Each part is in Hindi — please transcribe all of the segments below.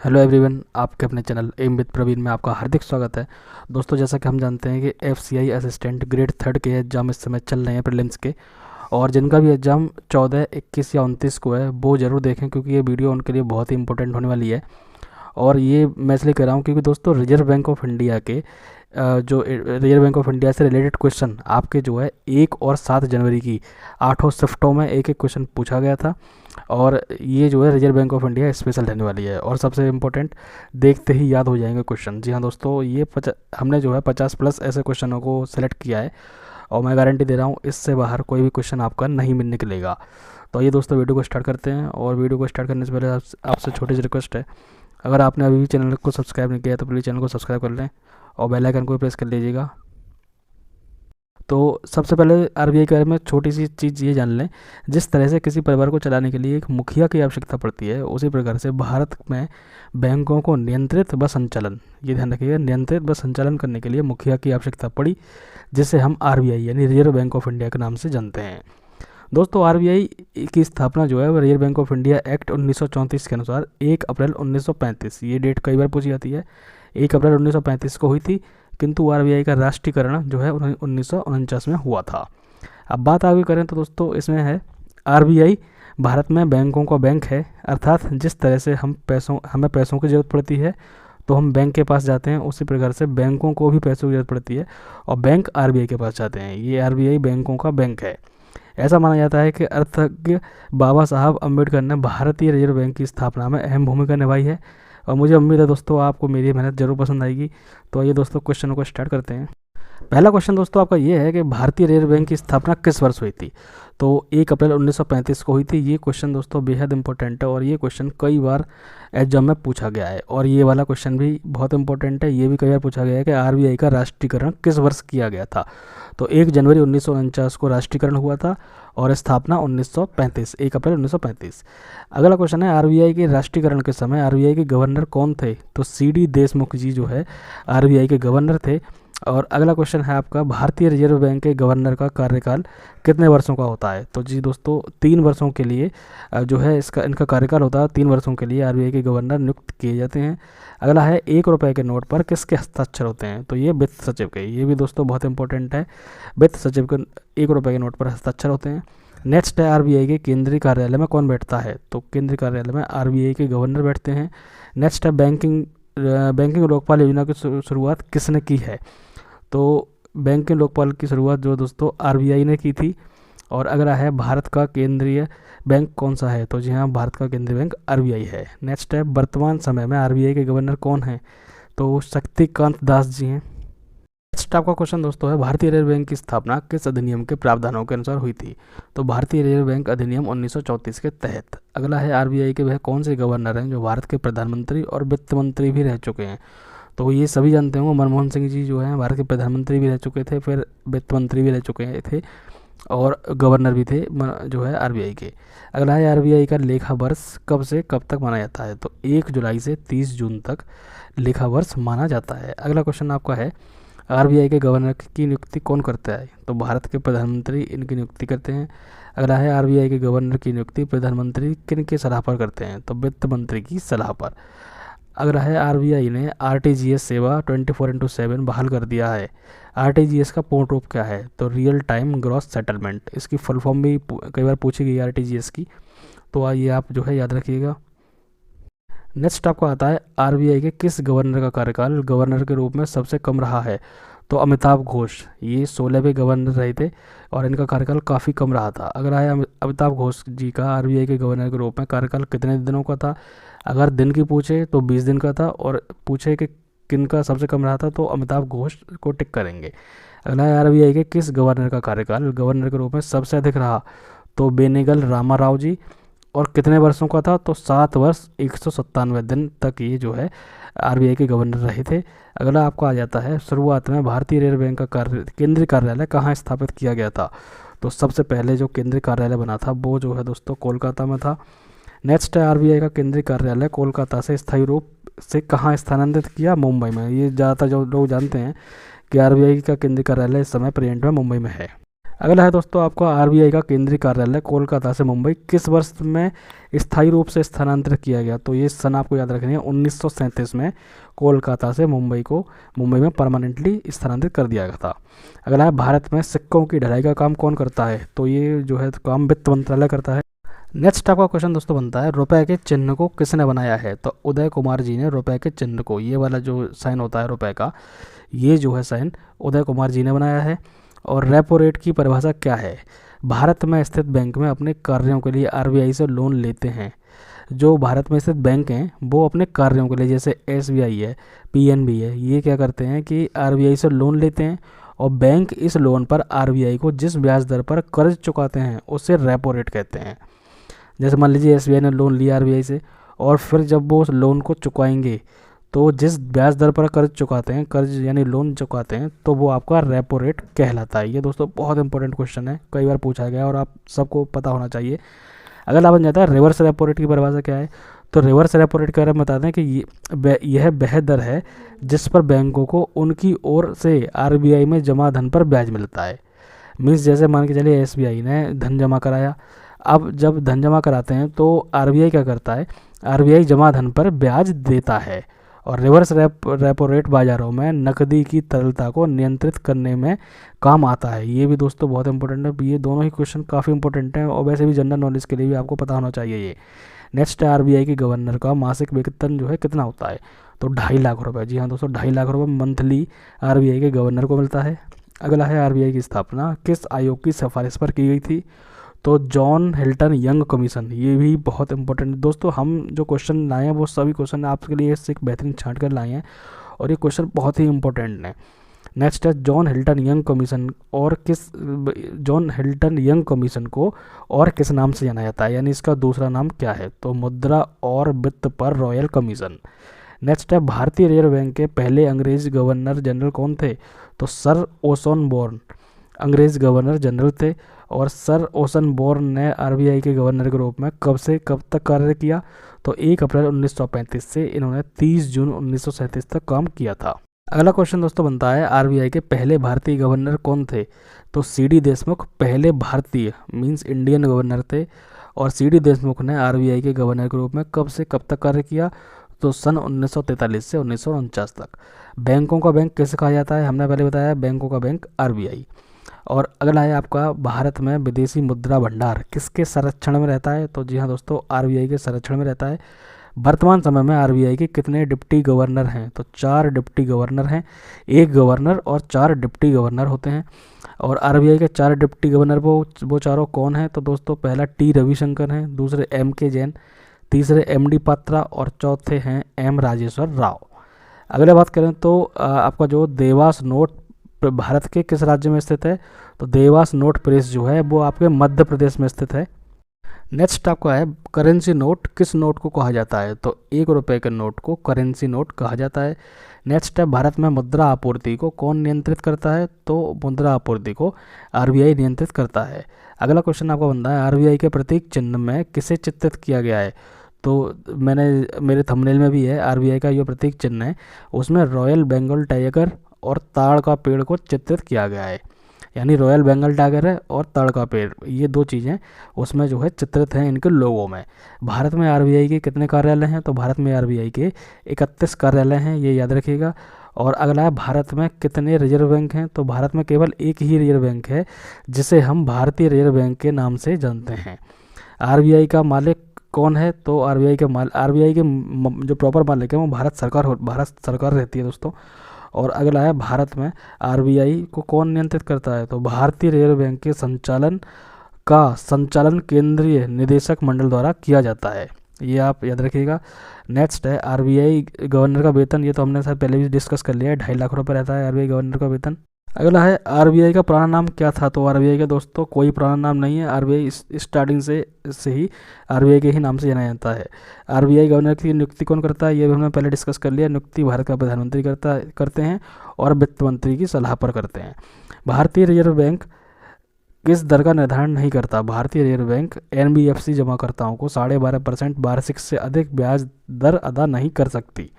हेलो एवरीवन, आपके अपने चैनल एम विद प्रवीण में आपका हार्दिक स्वागत है। दोस्तों, जैसा कि हम जानते हैं कि एफसीआई असिस्टेंट ग्रेड थर्ड के एग्ज़ाम इस समय चल रहे हैं प्रीलिम्स के। और जिनका भी एग्ज़ाम 14, 21 या 29 को है वो ज़रूर देखें, क्योंकि ये वीडियो उनके लिए बहुत ही इंपॉर्टेंट होने वाली है। और ये मैं इसलिए कह रहा हूँ क्योंकि दोस्तों रिजर्व बैंक ऑफ इंडिया के जो रिजर्व बैंक ऑफ इंडिया से रिलेटेड क्वेश्चन आपके जो है 1 और 7 जनवरी की 8 शिफ्टों में एक एक क्वेश्चन पूछा गया था। और ये जो है reserve bank of India special रहने वाली है। और सबसे इम्पोर्टेंट, देखते ही याद हो जाएंगे क्वेश्चन। जी हाँ दोस्तों, ये हमने जो है 50+ ऐसे क्वेश्चनों को सेलेक्ट किया है और मैं गारंटी दे रहा हूँ इससे बाहर कोई भी क्वेश्चन आपका नहीं निकलेगा। तो ये दोस्तों वीडियो को स्टार्ट करते हैं। और वीडियो को स्टार्ट करने से पहले आपसे छोटी सी रिक्वेस्ट है, अगर आपने अभी भी चैनल को सब्सक्राइब नहीं किया तो प्लीज़ चैनल को सब्सक्राइब कर लें और बेल आइकन को प्रेस कर लीजिएगा। तो सबसे पहले आरबीआई के बारे में छोटी सी चीज़ ये जान लें, जिस तरह से किसी परिवार को चलाने के लिए एक मुखिया की आवश्यकता पड़ती है, उसी प्रकार से भारत में बैंकों को नियंत्रित व संचालन, ये ध्यान रखिएगा, नियंत्रित व संचालन करने के लिए मुखिया की आवश्यकता पड़ी, जिसे हम आरबीआई यानी रिजर्व बैंक ऑफ इंडिया के नाम से जानते हैं। दोस्तों, आरबीआई की स्थापना जो है वो reserve bank of India act 1934 के अनुसार 1 अप्रैल 1935, ये डेट कई बार पूछी जाती है, 1 अप्रैल 1935 को हुई थी। किंतु आरबीआई का राष्ट्रीयकरण जो है 1949 में हुआ था। अब बात आगे करें तो दोस्तों इसमें है, आरबीआई भारत में बैंकों का बैंक है, अर्थात जिस तरह से हमें पैसों की ज़रूरत पड़ती है तो हम बैंक के पास जाते हैं, उसी प्रकार से बैंकों को भी पैसों की ज़रूरत पड़ती है और बैंक आरबीआई के पास जाते हैं। ये आरबीआई बैंकों का बैंक है। ऐसा माना जाता है कि अर्थज्ञ बाबा साहब अम्बेडकर ने भारतीय रिजर्व बैंक की स्थापना में अहम भूमिका निभाई है। और मुझे उम्मीद है दोस्तों आपको मेरी मेहनत ज़रूर पसंद आएगी। तो आइए दोस्तों क्वेश्चनों को स्टार्ट करते हैं। पहला क्वेश्चन दोस्तों आपका ये है कि भारतीय रिजर्व बैंक की स्थापना किस वर्ष हुई थी। तो 1 अप्रैल 1935 को हुई थी। ये क्वेश्चन दोस्तों बेहद इंपॉर्टेंट है और ये क्वेश्चन कई बार एग्जाम में पूछा गया है। और ये वाला क्वेश्चन भी बहुत इंपॉर्टेंट है, ये भी कई बार पूछा गया है कि आरबीआई का राष्ट्रीयकरण किस वर्ष किया गया था। तो 1 जनवरी 1949 को राष्ट्रीयकरण हुआ था और स्थापना 1935, 1 अप्रैल 1935। अगला क्वेश्चन है, आरबीआई के राष्ट्रीयकरण के समय आरबीआई के गवर्नर कौन थे। तो सीडी देशमुख जी जो है आरबीआई के गवर्नर थे। और अगला क्वेश्चन है आपका, भारतीय रिजर्व बैंक के गवर्नर का कार्यकाल कितने वर्षों का होता है। तो जी दोस्तों 3 वर्षों के लिए जो है इनका कार्यकाल होता है। 3 वर्षों के लिए आरबीआई के गवर्नर नियुक्त किए जाते हैं। अगला है, 1 रुपये के नोट पर किसके हस्ताक्षर होते हैं। तो ये वित्त सचिव के, ये भी दोस्तों बहुत इंपॉर्टेंट है, वित्त सचिव के 1 रुपये के नोट पर हस्ताक्षर होते हैं। नेक्स्ट है, आरबीआई के केंद्रीय कार्यालय में कौन बैठता है। तो केंद्रीय कार्यालय में आरबीआई के गवर्नर बैठते हैं। नेक्स्ट है, बैंकिंग लोकपाल योजना की शुरुआत किसने की है। तो बैंकिंग लोकपाल की शुरुआत जो दोस्तों आरबीआई ने की थी। और अगला है, भारत का केंद्रीय बैंक कौन सा है। तो जी हाँ, भारत का केंद्रीय बैंक आरबीआई है। नेक्स्ट है, वर्तमान समय में आरबीआई के गवर्नर कौन है। तो शक्तिकांत दास जी हैं। नेक्स्ट आपका क्वेश्चन दोस्तों है, भारतीय रिजर्व बैंक की स्थापना किस अधिनियम के प्रावधानों के अनुसार हुई थी। तो भारतीय रिजर्व बैंक अधिनियम 1934 के तहत। अगला है, आरबीआई के वह कौन से गवर्नर हैं जो भारत के प्रधानमंत्री और वित्त मंत्री भी रह चुके हैं। तो ये सभी जानते होंगे, मनमोहन सिंह जी जो हैं भारत के प्रधानमंत्री भी रह चुके थे, फिर वित्त मंत्री भी रह चुके थे और गवर्नर भी थे जो है आरबीआई के। अगला है, आरबीआई का लेखा वर्ष कब से कब तक माना जाता है। तो 1 जुलाई से 30 जून तक लेखा वर्ष माना जाता है। अगला क्वेश्चन आपका है, आरबीआई के गवर्नर की नियुक्ति कौन करता है। तो भारत के प्रधानमंत्री इनकी नियुक्ति करते हैं। अगला है, आरबीआई के गवर्नर की नियुक्ति प्रधानमंत्री किन के सलाह पर करते हैं। तो वित्त मंत्री की सलाह पर। अगला है, आरबीआई ने आरटीजीएस सेवा 24/7 बहाल कर दिया है। आरटीजीएस का पूर्ण रूप क्या है। तो रियल टाइम ग्रॉस सेटलमेंट, इसकी फुल फॉर्म भी कई बार पूछी गई आरटीजीएस की, तो ये आप जो है याद रखिएगा। नेक्स्ट आपको आता है, आरबीआई के किस गवर्नर का कार्यकाल गवर्नर के रूप में सबसे कम रहा है। तो अमिताभ घोष, ये 16वें गवर्नर रहे थे और इनका कार्यकाल काफ़ी कम रहा था। अगर है, अमिताभ घोष जी का आरबीआई के गवर्नर के रूप में कार्यकाल कितने दिनों का था। अगर दिन की पूछे तो 20 दिन का था, और पूछे कि किन का सबसे कम रहा था तो अमिताभ घोष को टिक करेंगे। अगला है, आरबीआई के किस गवर्नर का कार्यकाल गवर्नर के रूप में सबसे अधिक रहा। तो बेनेगल रामाराव जी, और कितने वर्षों का था। तो 7 वर्ष 197 दिन तक ये जो है आरबीआई के गवर्नर रहे थे। अगला आपको आ जाता है, शुरुआत में भारतीय रिजर्व बैंक का केंद्रीय कार्यालय कहाँ स्थापित किया गया था। तो सबसे पहले जो केंद्रीय कार्यालय बना था वो जो है दोस्तों कोलकाता में था। नेक्स्ट है, आरबीआई का केंद्रीय कार्यालय कोलकाता से स्थायी रूप से कहाँ स्थानांतरित किया। मुंबई में। ये ज़्यादातर जो लोग जानते हैं कि आरबीआई का केंद्रीय कार्यालय इस समय प्रेजेंट में मुंबई में है। अगला है दोस्तों आपका आरबीआई का केंद्रीय कार्यालय कोलकाता से मुंबई किस वर्ष में स्थायी रूप से स्थानांतरित किया गया? तो ये सन आपको याद रखनी है, 1937 में कोलकाता से मुंबई में परमानेंटली स्थानांतरित कर दिया गया था। अगला है भारत में सिक्कों की ढलाई का काम कौन करता है? तो ये जो है काम वित्त मंत्रालय करता है। नेक्स्ट आपका क्वेश्चन दोस्तों बनता है रुपए के चिन्ह को किसने बनाया है? तो उदय कुमार जी ने रुपए के चिन्ह को, ये वाला जो साइन होता है रुपए का, ये जो है साइन उदय कुमार जी ने बनाया है। और रेपो रेट की परिभाषा क्या है? भारत में स्थित बैंक में अपने कार्यों के लिए आरबीआई से लोन लेते हैं। जो भारत में स्थित बैंक हैं वो अपने कार्यों के लिए, जैसे एसबीआई है, पीएनबी है, ये क्या करते हैं कि आरबीआई से लोन लेते हैं और बैंक इस लोन पर आरबीआई को जिस ब्याज दर पर कर्ज चुकाते हैं उसे रेपो रेट कहते हैं। जैसे मान लीजिए एसबीआई ने लोन लिया आरबीआई से और फिर जब वो उस लोन को चुकाएंगे तो जिस ब्याज दर पर कर्ज यानी लोन चुकाते हैं, तो वो आपका रेपो रेट कहलाता है। ये दोस्तों बहुत इंपॉर्टेंट क्वेश्चन है, कई बार पूछा गया और आप सबको पता होना चाहिए। अगला बन जाता है रिवर्स रेपो रेट की परिभाषा क्या है? तो रिवर्स रेपो रेट के बारे में बताते हैं कि यह वह दर है जिस पर बैंकों को उनकी ओर से आरबीआई में जमा धन पर ब्याज मिलता है। मीन्स जैसे मान के चलिए एसबीआई ने धन जमा कराया, अब जब धन जमा कराते हैं तो आरबीआई क्या करता है, आरबीआई जमा धन पर ब्याज देता है। और रिवर्स रेपो रेट बाजारों में नकदी की तरलता को नियंत्रित करने में काम आता है। ये भी दोस्तों बहुत इंपॉर्टेंट है, ये दोनों ही क्वेश्चन काफ़ी इंपॉर्टेंट हैं और वैसे भी जनरल नॉलेज के लिए भी आपको पता होना चाहिए ये। नेक्स्ट है आरबीआई के गवर्नर का मासिक वेतन जो है कितना होता है? तो 2.5 लाख रुपये। जी हाँ दोस्तों, 2.5 लाख रुपये मंथली आरबीआई के गवर्नर को मिलता है। अगला है आरबीआई की स्थापना किस आयोग की सिफारिश पर की गई थी? तो जॉन हिल्टन यंग कमीशन। ये भी बहुत इंपॉर्टेंट दोस्तों, हम जो क्वेश्चन लाए हैं वो सभी क्वेश्चन आपके लिए इससे एक बेहतरीन छांट कर लाए हैं और ये क्वेश्चन बहुत ही इंपॉर्टेंट है। नेक्स्ट है John Hilton young commission John Hilton young commission को और किस नाम से जाना जाता है, यानी इसका दूसरा नाम क्या है? तो मुद्रा और वित्त पर रॉयल कमीशन। नेक्स्ट है भारतीय रिजर्व बैंक के पहले अंग्रेज गवर्नर जनरल कौन थे? तो सर ओसन बोर्न अंग्रेज गवर्नर जनरल थे। और सर ओसन बोर्न ने आरबीआई के गवर्नर के रूप में कब से कब तक कार्य किया? तो 1 अप्रैल 1935 से इन्होंने 30 जून 1937 तक काम किया था। अगला क्वेश्चन दोस्तों बनता है आरबीआई के पहले भारतीय गवर्नर कौन थे? तो सीडी देशमुख पहले भारतीय मींस इंडियन गवर्नर थे। और सीडी देशमुख ने आरबीआई के गवर्नर के रूप में कब से कब तक कार्य किया? तो सन 1943 से 1949 तक। बैंकों का बैंक किसे कहा जाता है? हमने पहले बताया बैंकों का बैंक आरबीआई। और अगला है आपका भारत में विदेशी मुद्रा भंडार किसके संरक्षण में रहता है? तो जी हाँ दोस्तों, आरबीआई के संरक्षण में रहता है। वर्तमान समय में आरबीआई के कितने डिप्टी गवर्नर हैं? तो 4 डिप्टी गवर्नर हैं, 1 गवर्नर और 4 डिप्टी गवर्नर होते हैं। और आरबीआई के 4 डिप्टी गवर्नर वो चारों कौन हैं? तो दोस्तों पहला टी रविशंकर हैं, दूसरे एम के जैन, तीसरे एम डी पात्रा और चौथे हैं एम राजेश्वर राव। अगले बात करें तो आपका जो देवास नोट भारत के किस राज्य में स्थित है? तो देवास नोट प्रेस जो है वो आपके मध्य प्रदेश में स्थित है। नेक्स्ट आपका है करेंसी नोट किस नोट को कहा जाता है? तो 1 रुपये के नोट को करेंसी नोट कहा जाता है। नेक्स्ट है भारत में मुद्रा आपूर्ति को कौन नियंत्रित करता है? तो मुद्रा आपूर्ति को आरबीआई नियंत्रित करता है। अगला क्वेश्चन आपका बनता है आरबीआई के प्रतीक चिन्ह में किसे चित्रित किया गया है? तो मेरे थंबनेल में भी है, आरबीआई का जो प्रतीक चिन्ह है उसमें रॉयल बंगाल टाइगर और ताड़ का पेड़ को चित्रित किया गया है। यानी रॉयल बंगाल टाइगर है और ताड़ का पेड़, ये 2 चीज़ें उसमें जो है चित्रित हैं इनके लोगों में। भारत में आरबीआई के कितने कार्यालय हैं? तो भारत में आरबीआई के 31 कार्यालय हैं, ये याद रखिएगा। और अगला है भारत में कितने रिजर्व बैंक हैं? तो भारत में केवल एक ही रिजर्व बैंक है जिसे हम भारतीय रिजर्व बैंक के नाम से जानते हैं। आरबीआई का मालिक कौन है? तो आरबीआई के जो प्रॉपर मालिक है वो भारत सरकार रहती है दोस्तों। और अगला है भारत में आरबीआई को कौन नियंत्रित करता है? तो भारतीय रिजर्व बैंक के संचालन केंद्रीय निदेशक मंडल द्वारा किया जाता है, ये आप याद रखिएगा। नेक्स्ट है आरबीआई गवर्नर का वेतन, ये तो हमने शायद पहले भी डिस्कस कर लिया है, 2.5 लाख रुपये रहता है आरबीआई गवर्नर का वेतन। अगला है आरबीआई का पुराना नाम क्या था? तो आरबीआई का दोस्तों कोई पुराना नाम नहीं है, आरबीआई स्टार्टिंग से ही आरबीआई के ही नाम से जाना जाता है। आरबीआई गवर्नर की नियुक्ति कौन करता है? ये भी हमने पहले डिस्कस कर लिया। नियुक्ति भारत का प्रधानमंत्री करते हैं और वित्त मंत्री की सलाह पर करते हैं। भारतीय रिजर्व बैंक किस दर का निर्धारण नहीं करता? भारतीय रिजर्व बैंक एनबीएफसी जमाकर्ताओं को 12.5% वार्षिक से अधिक ब्याज दर अदा नहीं कर सकती।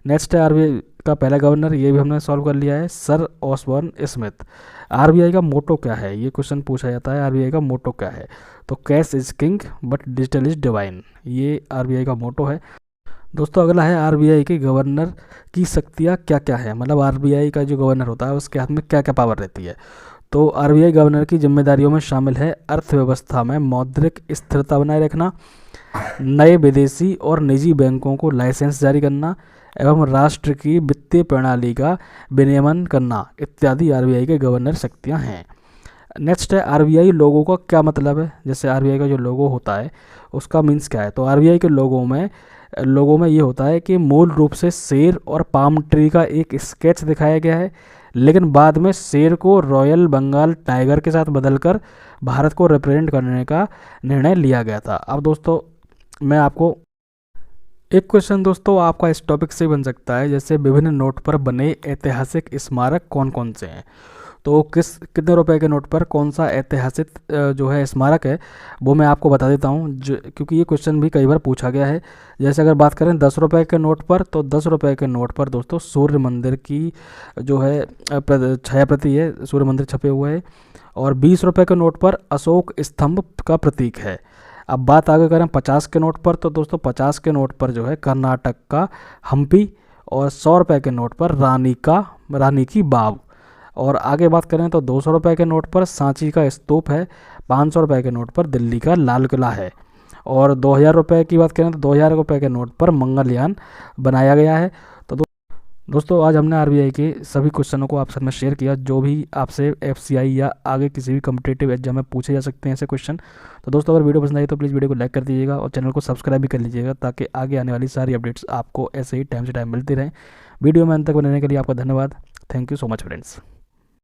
नेक्स्ट है आरबीआई का पहला गवर्नर, ये भी हमने सॉल्व कर लिया है, सर ऑसबॉर्न स्मिथ। आरबीआई का मोटो क्या है, ये क्वेश्चन पूछा जाता है, आरबीआई का मोटो क्या है? तो cash is king but digital is divine, ये आरबीआई का मोटो है। दोस्तों अगला है आरबीआई के गवर्नर की शक्तियाँ क्या क्या है, मतलब आरबीआई का जो गवर्नर होता है उसके हाथ में क्या क्या पावर रहती है। तो आरबीआई गवर्नर की जिम्मेदारियों में शामिल है अर्थव्यवस्था में मौद्रिक स्थिरता बनाए रखना, नए विदेशी और निजी बैंकों को लाइसेंस जारी करना एवं राष्ट्र की वित्तीय प्रणाली का विनियमन करना इत्यादि आरबीआई के गवर्नर शक्तियां हैं। नेक्स्ट है आरबीआई लोगों का क्या मतलब है, जैसे आरबीआई का जो लोगो होता है उसका मीन्स क्या है। तो आरबीआई के लोगों में ये होता है कि मूल रूप से शेर और पाम ट्री का एक स्केच दिखाया गया है, लेकिन बाद में शेर को रॉयल बंगाल टाइगर के साथ बदलकर भारत को रिप्रेजेंट करने का निर्णय लिया गया था। अब दोस्तों मैं आपको एक क्वेश्चन दोस्तों आपका इस टॉपिक से बन सकता है, जैसे विभिन्न नोट पर बने ऐतिहासिक स्मारक कौन कौन से हैं। तो कितने रुपए के नोट पर कौन सा ऐतिहासिक जो है स्मारक है वो मैं आपको बता देता हूँ, क्योंकि ये क्वेश्चन भी कई बार पूछा गया है। जैसे अगर बात करें 10 रुपए के नोट पर, तो 10 रुपए के नोट पर दोस्तों सूर्य मंदिर की जो है छाया प्रति है, सूर्य मंदिर छपे हुए है। और 20 रुपए के नोट पर अशोक स्तंभ का प्रतीक है। अब बात आगे करें 50 के नोट पर, तो दोस्तों 50 के नोट पर जो है कर्नाटक का हम्पी, और 100 रुपए के नोट पर रानी की बाव। और आगे बात करें तो 200 रुपए के नोट पर सांची का स्तूप है, 500 रुपए के नोट पर दिल्ली का लाल किला है। और 2000 रुपए की बात करें तो 2000 रुपए के नोट पर मंगलयान बनाया गया है। तो दोस्तों आज हमने आरबीआई के सभी क्वेश्चनों को आप साथ में शेयर किया, जो भी आपसे एफसीआई या आगे किसी भी कम्पिटेटिव एग्जाम में पूछे जा सकते हैं ऐसे क्वेश्चन। तो दोस्तों अगर वीडियो पसंद आई तो प्लीज़ वीडियो को लाइक कर दीजिएगा और चैनल को सब्सक्राइब भी कर लीजिएगा, ताकि आगे आने वाली सारी अपडेट्स आपको ऐसे ही टाइम से टाइम मिलती रहें। वीडियो में अंत तक बनने के लिए आपका धन्यवाद। Thank you so much friends.